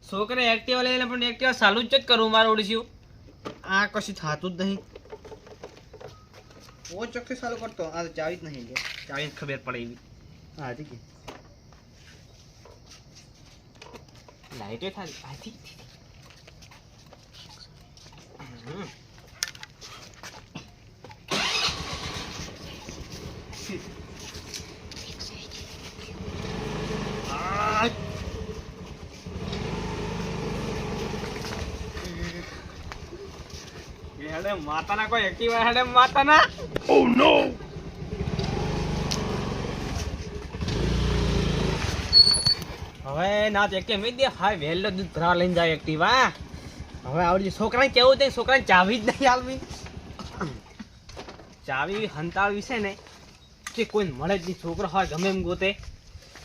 છોકરે Activa લઈને પણ Activa ચાલુ જ કરું મારું ઓડિસ્યું આ કશું થતું જ નહીં ઓ ચોખ્ખી ચાલુ કરતો આ ચાવી જ નહીં ચાવી ખબર પડે એવી હા ઠીક લાઈટે થાય આ ઠીક હેડે માતાના કોઈ એક્ટિવા હેડે માતાના ઓ નો હવે ના એક્ટિવા મે દે હાય વેલો દૂધ ભરા લઈને જાય એક્ટિવા હવે આવડી છોકરાને કેવું તે છોકરાને ચાવી જ નહીં આલવી ચાવી હંતાળવી છે ને કે કોઈ મળે જ નહીં છોકરો હોય ગમે એમ ગોતે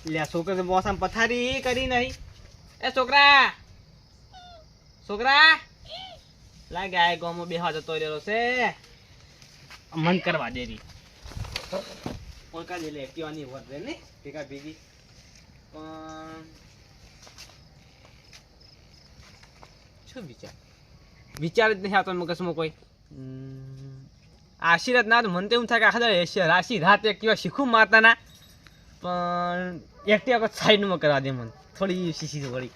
લે છોકરો મોસમ પથારી કરી નહીં એ છોકરા છોકરા લાગે આ ગામમાં બેહવા જતો રહ્યો છે મન કરવા દેરી ઓળખા દે લે એક્ટિવાની વધે ને ભેગા ભેગી પણ શું વિચાર જ નહીં આવતો મગજમાં કોઈ આશીર્વાદ ના તો મને તો એવું થાય કે આખા રાશિ રાત એક્ટિવા શીખું માતાના પણ એક્ટિવા સાઈડમાં કરવા દે મને થોડી શીશી વળી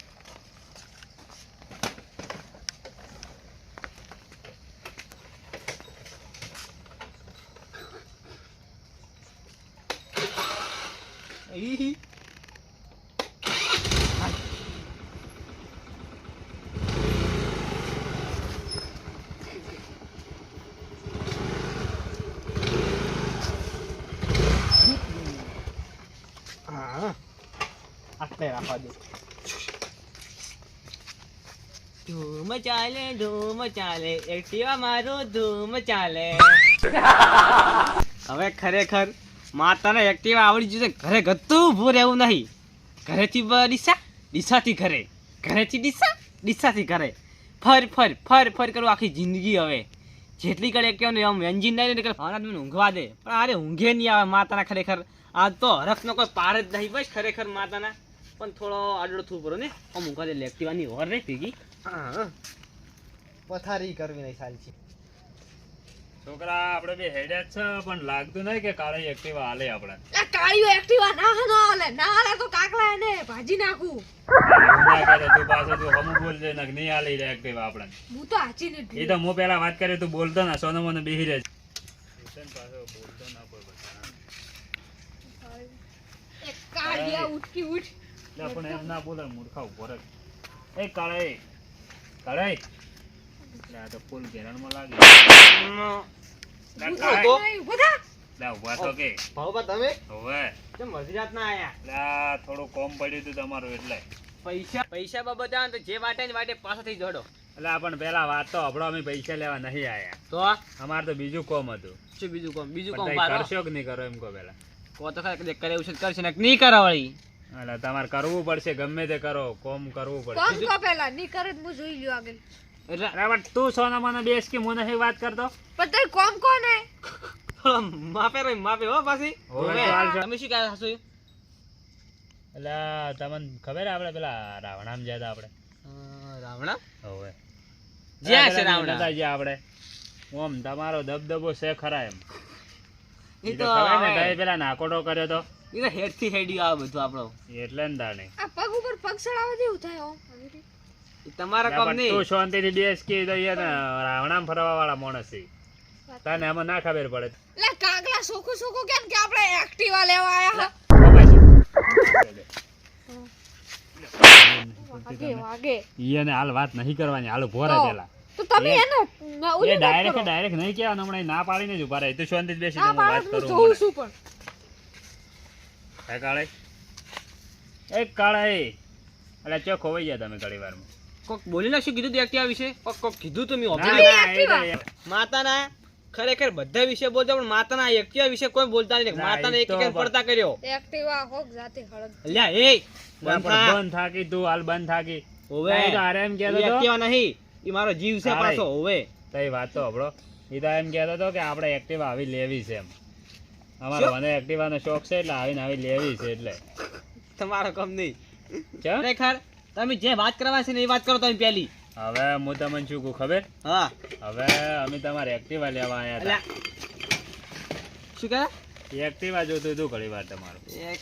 આટલે રાખવા દે ધૂમ ચાલે એક્ટિવા મારું ધૂમ ચાલે હવે ખરેખર માતાને એક્ટિવા આવડી જશે ઘરે ગતું ઊભું રહેવું નહીં ઘરેથી ડીસા ડીસાથી ઘરે ઘરેથી ડીસાથી ઘરે ફર કરું આખી જિંદગી હવે જેટલી કરે એક્ટિવા આમ એન્જિન નહીં નીકળે મને ઊંઘવા દે પણ અરે ઊંઘે નહીં આવે માતાના ખરેખર આજ તો હરખનો કોઈ પાર જ નહીં બસ ખરેખર માતાના પણ થોડો આડો થવું પડે ને આમ ઊંઘવા દે એક્ટિવાની ઓર રે ભેગી પથારી કરવી નહીં સારી છે છોકરા આપણે બે હેડે છે પણ લાગતું નહીં કે કાળી એક્ટિવા હાલે આપણે આ કાળીઓ એક્ટિવા ના હાલે તો કાકલા એને ભાજી નાખું ના કરે તું પાછો તું હમું બોલજે ને નહીં હાલે રે એક્ટિવા આપણે હું તો હાચી ને એ તો હું પેલા વાત કરે તું બોલતો ના સોનો મને બેહી રહે પાછો બોલતો ના કોઈ એક કાળિયા ઉઠકી ઉઠ લે પણ એમ ના બોલે મૂર્ખા ઉભો રહે એ કાળે લે આ તો ફૂલ ઘેરણમાં લાગે લે ઉભા તો કે ભાવબા તમે હવે કેમ મરજી રાત ના આયા લે થોડું કોમ પડ્યું હતું તમારું એટલે પૈસા બાબત આવે તો જે વાટે ને વાટે પાછો થઈ જોડો એટલે પણ પેલા વાત તો હબળો અમે પૈસા લેવા નહીં આયા તો અમારે તો બીજું કોમ હતું શું બીજું કોમ કરશો કે નહીં કરો એમ કહો પેલા કો તો કરે એવું છે કરશે ને નહીં કરાવળી એટલે તમારે કરવું પડશે ગમે તે કરો કોમ કરવું કોમ પડશે કો પેલા ની કરે હું જોઈ લ્યો આગળ બરાબર તું સોના મને બેસ કે મને નહીં વાત કરતો પણ તે કોમ કોને માપે હો પાછી તમે શું કહે હસુ એટલે તમને ખબર આપણે પેલા રાવણામ ગયા હતા આપણે રાવણા હવે જ્યાં છે રાવણા આપણે ઓમ તમારો દબદબો છે ખરા એમ એ તો ખબર ને તમે પેલા નાકોટો કર્યો તો એ તો હેડ થી હેડી આવે બધું આપણો એટલે ને તાણે આ પગ ઉપર પગ ચડાવવા જેવું થાય હો તમારા કામ નહીં તું શાંતિથી બેસ કે તો યાર રાવણામ ફરવા વાળા માણસ છે તને આમાં ના ખબર પડે લે કાગલા સોકુ કેમ કે આપણે એક્ટિવા લેવા આયા વાગે ઈને હાલ વાત નહીં કરવાની હાલ ઉભો રહે પેલા તો તમે એને એ ડાયરેક્ટ નહીં કહેવાનું હમણાં ના પાડીને જ ઉભા રહે તું શાંતિથી બેસી હું વાત કરું જોઉં છું પણ હે કાળે એ કાળે એટલે ચો ખોવાઈ ગયા તમે ઘણી વારમાં કોક બોલી ના શું કીધું તું એક્ટિવા વિશે કોક કીધું તો મેં માતાના ખરેખર બધા વિશે બોલતા પણ માતાના એક્ટિવા વિશે કોઈ બોલતા નહીં માતાને એક એક પડતા કર્યો એક્ટિવા હોક જાતે હળગ લ્યા એ બંધ થાકી તું હાલ બંધ થાકી ઓવે આરે એમ કહેતો તો એક્ટિવા નહીં ઈ મારો જીવ છે પાછો ઓવે તઈ વાત તો હબળો ઈ તો એમ કહેતો તો કે આપણે એક્ટિવા આવી લેવી છે એમ અમારો મને એક્ટિવાનો શોખ છે એટલે આવીને આવી લેવી છે એટલે તમારો કમ નહીં ચા ખરેખર તમે જે વાત કરવા છે ને એ વાત કરો તમે પહેલી. હવે હું તમને શું કહું ખબર? હા હવે અમે તમારે એક્ટિવા લેવા આવ્યા અલ્યા શું કહે હતા. એક્ટિવા જોતું હતું ઘણી વાર તમારું. એક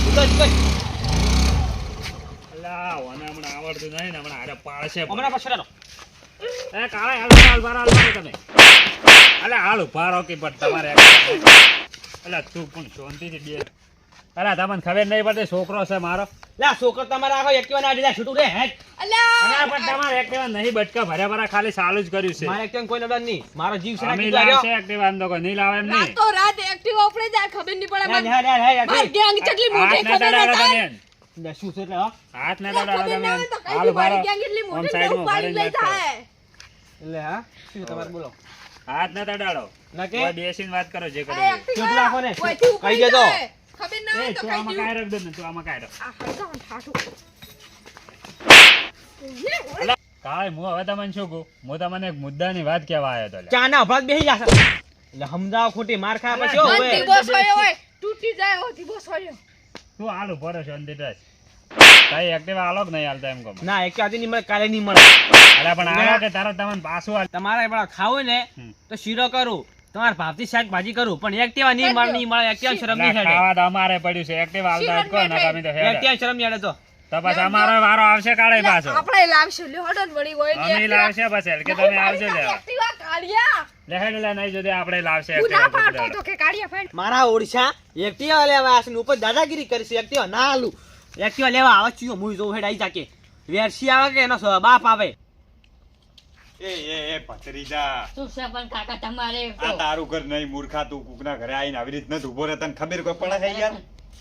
ઉતર. અલા ઓને હમણાં આવડતું નહીં ને હમણાં હારે પાડશે. હમણાં પાછળ હાલો. એ કાળા હાલ બાર તમે. અલા હાલ ઉભા રહો કે પણ તમારે અલા તું પણ શાંતિથી બે. અલા તમને ખબર નહીં પડતી છોકરો છે મારો. લા છોકરો તમારા આખો એક્ટિવા ના દીધા છૂટું રે હેટ. અલ્યા અલા પણ તમારે એક્ટિવા નહીં બટકા ભર્યા ભરા ખાલી ચાલુ જ કર્યું છે. મારે એક્ટિવા કોઈ નડન નહીં. મારો જીવ છે અમે નાખી લાવશે એક્ટિવા એમ તો કોઈ નહીં લાવે એમ નહીં. રાતો રાત એક્ટિવા ઉપડે જાય ખબર નહીં પડે મને. હેટ માર ગેંગ કેટલી મોટી હાથ ના ખબર તડાડો હતા. તમે. લે શું છે એટલે હા હાથ ના તડાડો ખબર તમે. ના હોય તો કઈ હાલ દી ઉભા રહો. મારી ગેંગ એટલી આમ મોટી સાઈડમાં ઉપાડી ઉભા લઈ રહીને જાય. એટલે હા શું તમારે બોલો હાથ ના તડાડો. ના કે કોઈ બેસીને વાત કરો જે કરો આ એ. એક્ટિવા કેટલા આપો ને? કોઈથી ઉપડી કહી દેજો. જાય. ખબર ના હોય એ તો તું કઈ આમાં દી કાંઈ રખ દે ને તું આમાં કાંઈ રખ. આ હરગામ ઠાઠું. અલા, કાંઈ હું હવે તમને શું કહું? હું તમને એક મુદ્દાની વાત કહેવા આવ્યો હતો લે. ચા ના અભરાત બેહી જશે એટલે સમજાવ ખોટી માર ખાવા પછી અલા, હવે મન દિવસ હોય હોય તૂટી જાય હો દિવસ હોય. તું હાલ ઉભો રહો શાંતિ રહ. તારી એક્ટિવા હાલો કે નહીં હાલતા એમ કહો. ના એક આજે નહીં મળે કાલે નહીં મળે અલા પણ હાલો કે તારો તમને પાછું હાલ. તમારે પણ ખાવું ને હમ. તો શીરો કરું તમારે ભાવથી શાકભાજી કરું પણ એક્ટિવા નહીં મળે નહીં મળે એક્ટિવા શરમ નહીં અલા, હેડે ખાવા તો અમારે પડ્યું છે એક્ટિવા હાલતા જ કહો ને અમે તો હેડે. એક્ટિવા શરમ નહીં હેડે તો તો પછી અમારો વારો આવશે કાળે પાછો. આપણે લાવશું લ્યો હડન વળી હોય ને અમે લાવશે પછી કે તમે આવજો લેવા. એક્ટિવા કાઢ્યા લે હેડ લે નહીં જોતે આપણે લાવશે હું ના એક્ટિવા પાડતો પકડેલો. તો કે કાઢ્યા ફેડ મારા ઓડિશા એક્ટિવા લેવા આવશે ને ઉપર દાદાગીરી કરીશ એક્ટિવા ના આલું એક્ટિવા લેવા આવે છું હું જોઉં હેડ આવી જાકે વેરસી આવે કે એનો બાપ આવે એ ભત્રીજા શું છે પણ કાકા તમારે આ તારું ઘર નહીં મૂર્ખા તું કુકના ઘરે આવીને આવી રીત નથી ઉભો રહે તને ખબર કોઈ પડે છે યાર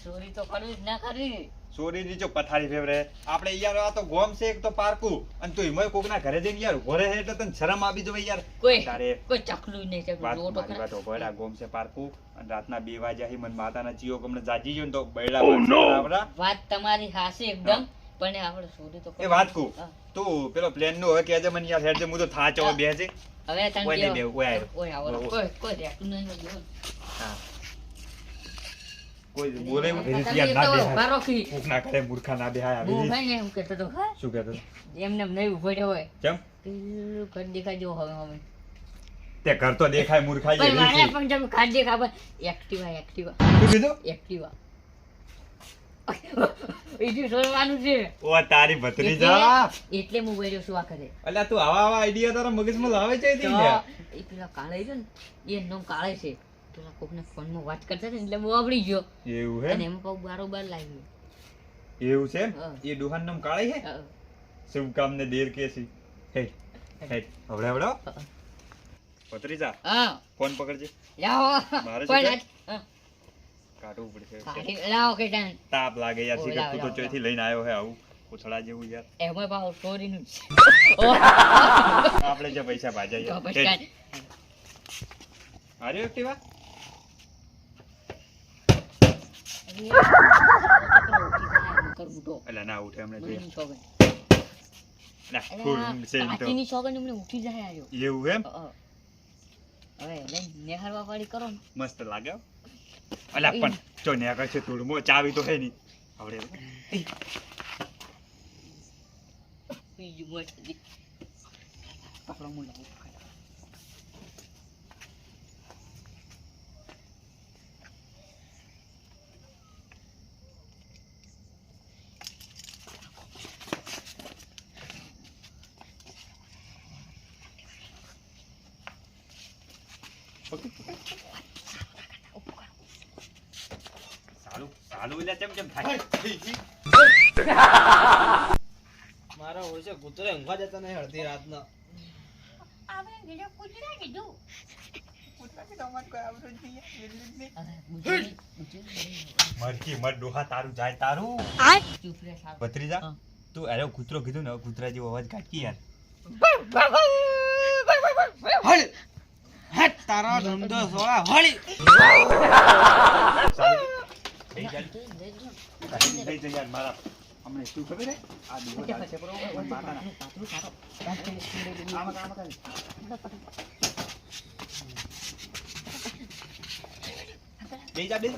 ચોરી તો કરવી જ ના કરવી. ચોરીની જો પથારી ફેવરે આપણે યાર આ તો ગોમ છે એક તો પારકું અને તું એમાંય કોકના ઘરે જઈને યાર ઉભો રહે એટલે તને શરમ આવી જવે યાર કોઈ તારે કોઈ ચકલું નહીં ચકલું વાત જોવો તો મારી ખરા. વાત ઉભો રહે, આ ગોમ છે પારકું અને રાતના 2 વાગ્યા હી મને માતાના ચીયો ગમને જાજી ગયો ને તો બૈડા આપડા વાત તમારી હાસી એકદમ પણ આપણે ચોરી તો એ વાત કુ હા. તું પેલો પ્લેન નું હવે કહેજે મને યાર હેડજે હું તો થાચો હા. બેસે હવે તને ઓય નહીં કેવો? બેહું, ઓય આવ્યો. ઓય આવો. ઓય. કોઈ કોઈ રહેતું નહીં હોય. હા કોઈ બોલે એવું તમે યાર ના તો બેહાય ઉભા રહો કી. કોકના ઘરે મૂર્ખા ના બેહાય હું આવી ભાઈ ને એમ કહેતો હતો, હા, શું કહેતો હતો? એમને એમ નહીં ઉભો રહ્યો હોય કેમ પેલું ઘર દેખાય જેવો હવે અમે તે ઘર તો દેખાય મૂર્ખાઈ પણ જેવી મારે છે. પણ તમે ખાડ દેખા પણ એક્ટિવા એક્ટિવા શું કીધું એક્ટિવા બીજું છોડવાનું છે ઓ તારી ભત્રીજા એટલે હું બોલ્યો શું આ કરે અલ્યા તું આવા આઈડિયા તારા મગજમાં લાવે છે તો યાર એ પેલા કાળે છે ને એ નામ કાળે છે પેલા કોકને ફોનમાં વાત કરતા હતા ને એટલે હું આવડી ગયો એવું અને હે એમાં કહું બારોબાર લાવી એવું છે એમ? હા. એ ડોહાન નામ કાળી હે શુભ કામ ને દેર કે છે હે હે હવડે હવડો ભત્રીજા હા ફોન પકડજે લાવો મારે કોઈ શું ના હા, કાઢવું પડશે કાઢી લાવો કે જાણ તાપ લાગે યાર ઓ, શીખર લાવ, તું તો લાવ, ચોથી લઈને આવ્યો હે આવું કોથળા જેવું યાર એમાં પાછું ચોરીનું જ આપણે જે પૈસા ભાજ્યા તો યાર પછી હે. કાંઈ- આર્યો એક્ટિવા કરવું તો અલ્યા ના ઉઠે હમણાં જોઈએ બળીની છોકરી. ના અલા, ફૂલ છે એમ તો કાચીની છોકરી એમને ઉઠી જાય આયો. એવું એમ હવે લઈને નિહાળવા વાળી કરો ને મસ્ત લાગે હો. અલ્યા પણ જો ને આગળ છે થોડું મો ચાવી તો હે નહીં આવડે બીજું મોટી પકડો મું લાવું. સાલું સાલું એટલે ચમ ચમ થાય મારા ઓળશે કૂતરે ઊંઘવા જતા નહીં અડધી રાતના હવે બુદ્ધિ- બુદ્ધિ- મરકી મર ડોહા તારું જાય તારું ચૂપ રે સારું. ભત્રીજા હા. તું અરે કૂતરો કીધું ને કૂતરા જેવો અવાજ કાઢી યાર હળ હટ તારા ધંધો સોળા હળી થઈ જા થઈ જા યાર મારા હમણે શું ખબર હે આ દીવો ચાલશે બરોબર માતાના પાતળું સારો. આમાં કામ કરે. થઈ જા બે